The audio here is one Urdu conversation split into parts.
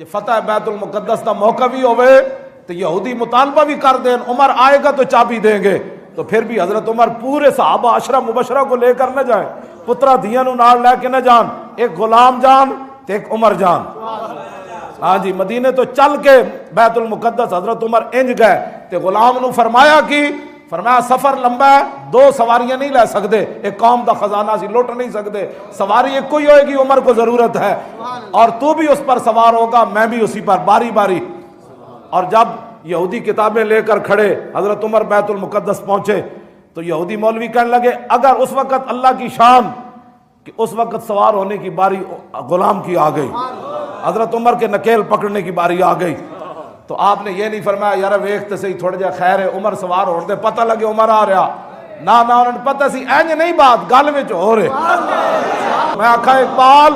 جی فتح بیت المقدس دا موقع بھی ہوئے تو یہودی مطالبہ بھی کر دیں عمر آئے گا تو چابی دیں گے، تو پھر بھی حضرت عمر پورے صحابہ عشرہ مبشرہ کو لے کر نہ جائیں، پترا دھیاں نو نال لے کے نہ جان، ایک غلام جان تے ایک عمر جان۔ ہاں جی مدینے تو چل کے بیت المقدس حضرت عمر انج گئے تے غلام نو فرمایا سفر لمبا ہے، 2 سواریاں نہیں لے سکتے، ایک قوم دا خزانہ سی لٹ نہیں سکتے، سواری ایک کوئی ہوئے گی، عمر کو ضرورت ہے اور تو بھی اس پر سوار ہوگا، میں بھی اسی پر، باری باری۔ اور جب یہودی کتابیں لے کر کھڑے حضرت عمر بیت المقدس پہنچے تو یہودی مولوی کہنے لگے اگر اس وقت اللہ کی شان کہ اس وقت سوار ہونے کی باری غلام کی آ گئی، حضرت عمر کے نکیل پکڑنے کی باری آ گئی، تو آپ نے یہ نہیں فرمایا یار ویکھتے صحیح تھوڑا جا خیر ہے عمر سوار ہو دے پتہ لگے عمر آ رہا، نہ انہوں نے پتہ سی اینج نہیں بات گل وچ ہو رہے۔ میں آکھا اقبال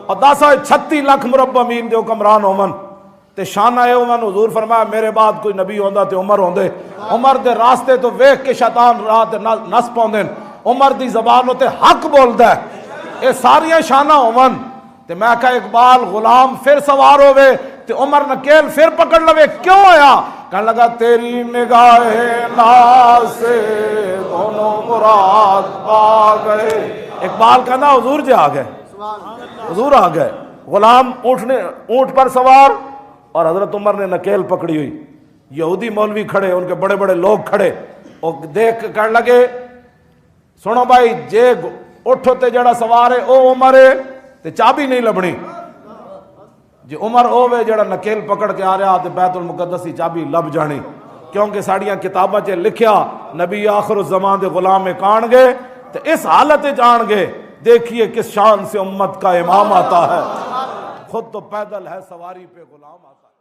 اور 10-36 لاکھ مربع میل دے حکمران ہومن تے شان آئے عمر حضور فرمایا میرے بعد کوئی نبی ہوندا تے عمر ہوندے، عمر دے راستے تو ویکھ کے شیطان راہ تے نس پاوندے، عمر دی زبان تے حق بولدا ہے، اے ساریاں شاناں ہومن تے میں کہا اقبال غلام پھر سوار ہوئے تے عمر نکیل پھر پکڑ لوے، کیوں آیا؟ کہنے لگا تیری نگاہ ناز سے دونوں مراد پا گئے۔ اقبال کہنا حضور جی آ گئے، حضور آ گئے، غلام اونٹ پر سوار اور حضرت عمر نے نکیل پکڑی ہوئی، یہودی مولوی کھڑے، ان کے بڑے بڑے لوگ کھڑے، اور دیکھ کہنے لگے سنو بھائی جے اٹھو تے جڑا سوار ہے او عمر ہے تے چابی نہیں لبنی، جی عمر ہوے جڑا نکیل پکڑ کے آ رہا تے بیت المقدس کی چابی لب جانی، کیونکہ ساڑیاں کتاباں چ لکھیا نبی آخر الزمان دے غلام کان گے تے اس حالت جان گے، دیکھیے کس شان سے امت کا امام آتا ہے، خود تو پیدل ہے سواری پہ غلام آتا ہے۔